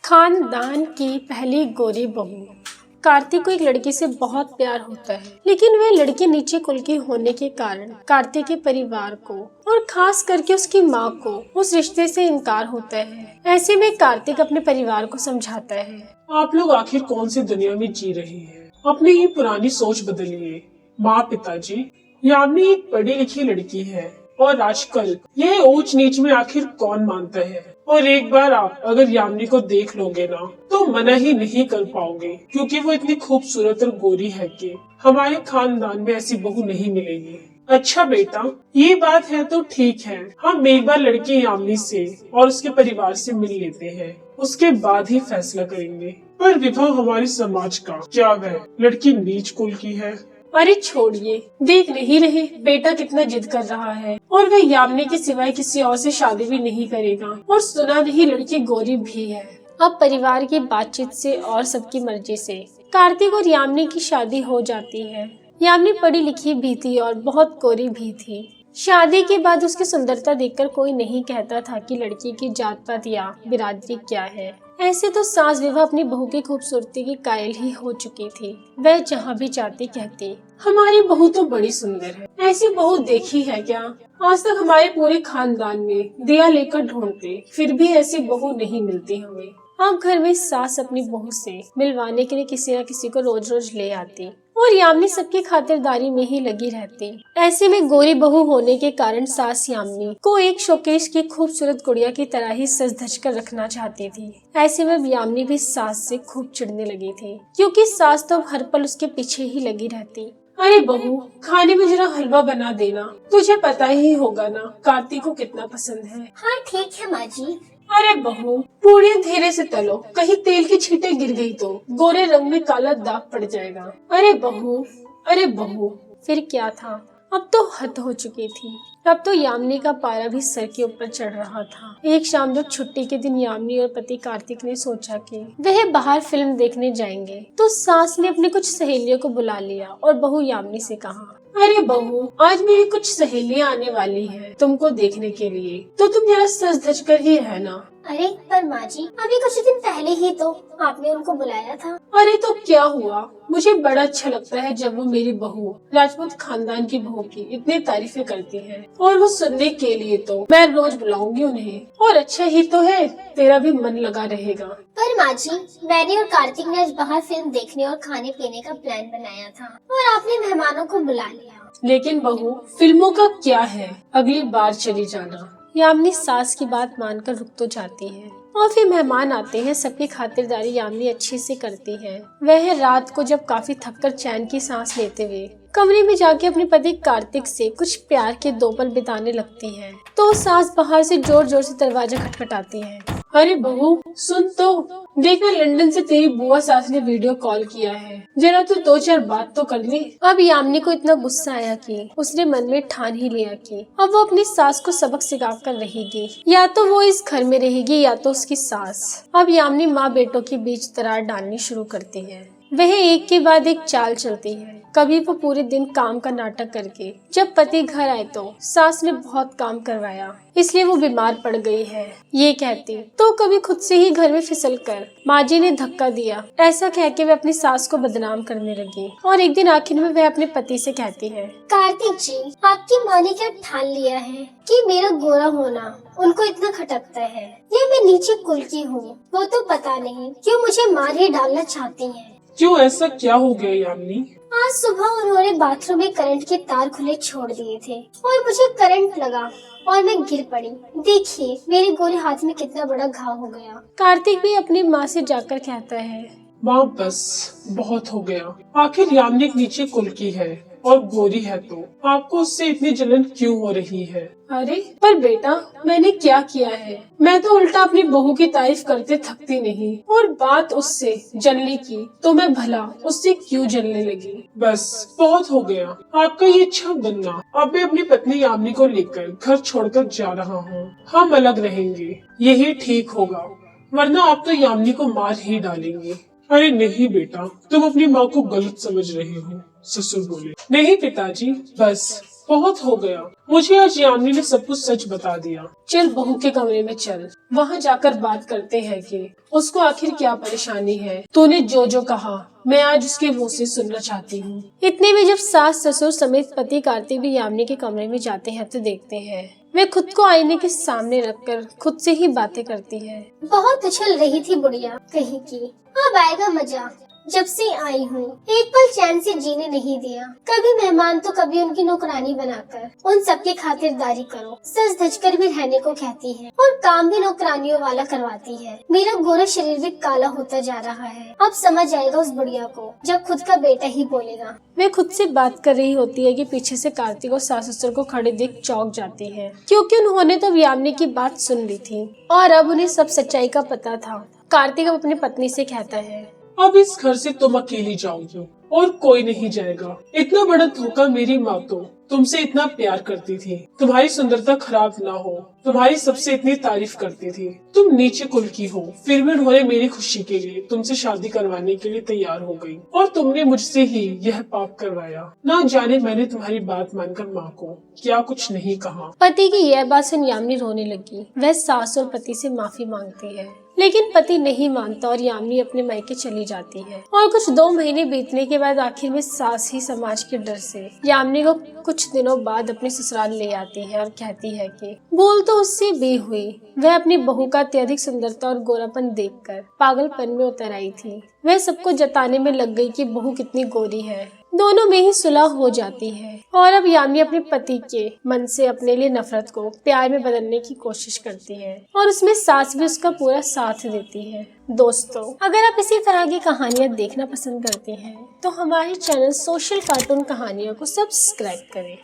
खानदान की पहली गोरी बहू। कार्तिक को एक लड़की से बहुत प्यार होता है, लेकिन वह लड़की नीचे कुल की होने के कारण कार्तिक के परिवार को और खास करके उसकी माँ को उस रिश्ते से इनकार होता है। ऐसे में कार्तिक अपने परिवार को समझाता है, आप लोग आखिर कौन सी दुनिया में जी रहे हैं? अपनी ये पुरानी सोच बदलिए। माँ पिताजी, यामिनी एक पढ़ी लिखी लड़की है और आजकल यह ऊंच नीच में आखिर कौन मानता है। और एक बार आप अगर यामिनी को देख लोगे ना तो मना ही नहीं कर पाओगे, क्योंकि वो इतनी खूबसूरत और गोरी है कि हमारे खानदान में ऐसी बहू नहीं मिलेगी। अच्छा बेटा, ये बात है तो ठीक है, हम एक बार लड़की यामिनी से और उसके परिवार से मिल लेते हैं, उसके बाद ही फैसला करेंगे। पर विवाह हमारे समाज का क्या वह लड़की नीच कुल की है? अरे छोड़िए, देख नहीं रहे बेटा कितना जिद कर रहा है और वह यामिनी के सिवाय किसी और से शादी भी नहीं करेगा। और सुना नहीं लड़की गोरी भी है। अब परिवार की बातचीत से और सबकी मर्जी से कार्तिक और यामिनी की शादी हो जाती है। यामिनी पढ़ी लिखी भी थी और बहुत गोरी भी थी। शादी के बाद उसकी सुंदरता देखकर कोई नहीं कहता था कि लड़की की जात पात या बिरादरी क्या है। ऐसे तो सास विवाह अपनी बहू की खूबसूरती की कायल ही हो चुकी थी। वह जहाँ भी जाती कहती, हमारी बहू तो बड़ी सुंदर है। ऐसी बहू देखी है क्या? आज तक हमारे पूरे खानदान में दिया लेकर ढूंढते, फिर भी ऐसी बहू नहीं मिलती हमें। अब घर में सास अपनी बहू से मिलवाने के लिए किसी न किसी को रोज रोज ले आती और यामिनी सबकी खातिरदारी में ही लगी रहती। ऐसे में गोरी बहू होने के कारण सास यामिनी को एक शोकेश की खूबसूरत गुड़िया की तरह ही सज धज कर रखना चाहती थी। ऐसे में यामिनी भी सास से खूब चिढ़ने लगी थी, क्योंकि सास तो हर पल उसके पीछे ही लगी रहती। अरे बहू, खाने में जरा हलवा बना देना, तुझे पता ही होगा ना कार्तिक को कितना पसंद है। हाँ ठीक है माँ जी। अरे बहू, पूड़ियाँ धीरे से तलो, कहीं तेल की छींटे गिर गई तो गोरे रंग में काला दाग पड़ जाएगा। अरे बहू, फिर क्या था? अब तो हद हो चुकी थी। अब तो यामिनी का पारा भी सर के ऊपर चढ़ रहा था। एक शाम जब छुट्टी के दिन यामिनी और पति कार्तिक ने सोचा कि वह बाहर फिल्म देखने जाएंगे, तो सास ने अपनी कुछ सहेलियों को बुला लिया और बहू यामिनी से कहा, अरे बहू, आज मेरी कुछ सहेलियां आने वाली हैं तुमको देखने के लिए, तो तुम जरा सज धज कर ही रहना। अरे पर माँ जी, अभी कुछ दिन पहले ही तो आपने उनको बुलाया था। अरे तो क्या हुआ? मुझे बड़ा अच्छा लगता है जब वो मेरी बहू राजपूत खानदान की बहू की इतनी तारीफें करती है, और वो सुनने के लिए तो मैं रोज बुलाऊंगी उन्हें। और अच्छा ही तो है, तेरा भी मन लगा रहेगा। पर माँ जी, मैंने और कार्तिक ने आज बाहर फिल्म देखने और खाने पीने का प्लान बनाया था और आपने मेहमानों को बुला लिया। लेकिन बहू, फिल्मों का क्या है, अगली बार चली जाना। यामिनी सास की बात मानकर रुक तो जाती है और फिर मेहमान आते हैं। सबकी खातिरदारी यामिनी अच्छे से करती है। वह रात को जब काफी थककर चैन की सांस लेते हुए कमरे में जाके अपने पति कार्तिक से कुछ प्यार के 2 पल बिताने लगती है, तो सास बाहर से जोर जोर से दरवाजा खटखटाती है। अरे बहू, सुन तो, देखना लंदन से तेरी बुआ सास ने वीडियो कॉल किया है, जरा तू 2-4 बात तो कर ले। अब यामिनी को इतना गुस्सा आया कि उसने मन में ठान ही लिया कि अब वो अपनी सास को सबक सिखाकर रहेगी। या तो वो इस घर में रहेगी या तो उसकी सास। अब यामिनी माँ बेटों के बीच दरार डालनी शुरू करती है। वह एक के बाद एक चाल चलती है। कभी वो पूरे दिन काम का नाटक करके जब पति घर आए तो सास ने बहुत काम करवाया इसलिए वो बीमार पड़ गई है, ये कहती। तो कभी खुद से ही घर में फिसलकर माँ जी ने धक्का दिया, ऐसा कह के वे अपनी सास को बदनाम करने लगी। और एक दिन आखिर में वह अपने पति से कहती है, कार्तिक जी, आपकी माँ ने क्या ठान लिया है कि मेरा गोरा होना उनको इतना खटकता है, या मैं नीचे कुल की हूँ, वो तो पता नहीं क्यों मुझे मार ही डालना चाहती है। क्यों, ऐसा क्या हो गया यामिनी? आज सुबह उन्होंने बाथरूम में करंट के तार खुले छोड़ दिए थे और मुझे करंट लगा और मैं गिर पड़ी। देखिए मेरे गोरे हाथ में कितना बड़ा घाव हो गया। कार्तिक भी अपनी माँ से जाकर कहता है, माँ बस बहुत हो गया। आखिर यामिनी नीचे कुल की है और गोरी है, तो आपको उससे इतनी जलन क्यों हो रही है? अरे पर बेटा, मैंने क्या किया है? मैं तो उल्टा अपनी बहू की तारीफ करते थकती नहीं, और बात उससे जलने की तो मैं भला उससे क्यों जलने लगी। बस बहुत हो गया आपका ये छब बनना। अब मैं अपनी पत्नी यामिनी को लेकर घर छोड़कर जा रहा हूँ। हम अलग रहेंगे, यही ठीक होगा, वरना आप तो यामिनी को मार ही डालेंगे। अरे नहीं बेटा, तुम अपनी माँ को गलत समझ रहे हो, ससुर बोले। नहीं पिताजी, बस बहुत हो गया, मुझे आज यामिनी ने सब कुछ सच बता दिया। चल बहू के कमरे में चल, वहाँ जाकर बात करते हैं कि उसको आखिर क्या परेशानी है। तूने जो जो कहा मैं आज उसके मुंह से सुनना चाहती हूँ। इतने में जब सास ससुर समेत पति कार्तिक भी यामिनी के कमरे में जाते हैं तो देखते हैं वे खुद को आईने के सामने रखकर खुद से ही बातें करती है। बहुत उछल रही थी बुढ़िया कहीं की, अब आएगा मजा। जब से आई हूँ एक पल चैन से जीने नहीं दिया। कभी मेहमान तो कभी उनकी नौकरानी बनाकर उन सबकी खातिरदारी करो, सज धज कर भी रहने को कहती है और काम भी नौकरानियों वाला करवाती है। मेरा गोरा शरीर भी काला होता जा रहा है। अब समझ आएगा उस बुढ़िया को जब खुद का बेटा ही बोलेगा। वे खुद से बात कर रही होती है कि पीछे से कार्तिक और सास ससुर को खड़े देख चौंक जाती है, क्योंकि उन्होंने तो यामिनी की बात सुन ली थी और अब उन्हें सब सच्चाई का पता था। कार्तिक अब अपनी पत्नी से कहता है, अब इस घर से तुम अकेली जाओगी और कोई नहीं जाएगा। इतना बड़ा धोखा। मेरी माँ तो तुमसे इतना प्यार करती थी, तुम्हारी सुंदरता खराब ना हो, तुम्हारी सबसे इतनी तारीफ करती थी। तुम नीचे कुल की हो, फिर भी उन्होंने मेरी खुशी के लिए तुमसे शादी करवाने के लिए तैयार हो गई और तुमने मुझसे ही यह पाप करवाया। ना जाने मैंने तुम्हारी बात मानकर माँ को क्या कुछ नहीं कहा। पति की यह बात सुन यामिनी रोने लगी। वह सास और पति से माफी मांगती है, लेकिन पति नहीं मानता और यामिनी अपने मायके चली जाती है। और कुछ 2 महीने बीतने के बाद आखिर में सास ही समाज के डर से यामिनी को कुछ दिनों बाद अपने ससुराल ले आती है और कहती है कि भूल तो उससे भी हुई। वह अपनी बहू का अत्यधिक सुंदरता और गोरापन देखकर पागलपन में उतर आई थी। वह सबको जताने में लग गई कि बहू कितनी गोरी है। दोनों में ही सुलह हो जाती है और अब यामिनी अपने पति के मन से अपने लिए नफरत को प्यार में बदलने की कोशिश करती है और उसमें सास भी उसका पूरा साथ देती है। दोस्तों, अगर आप इसी तरह की कहानियाँ देखना पसंद करते हैं तो हमारे चैनल सोशल कार्टून कहानियों को सब्सक्राइब करें।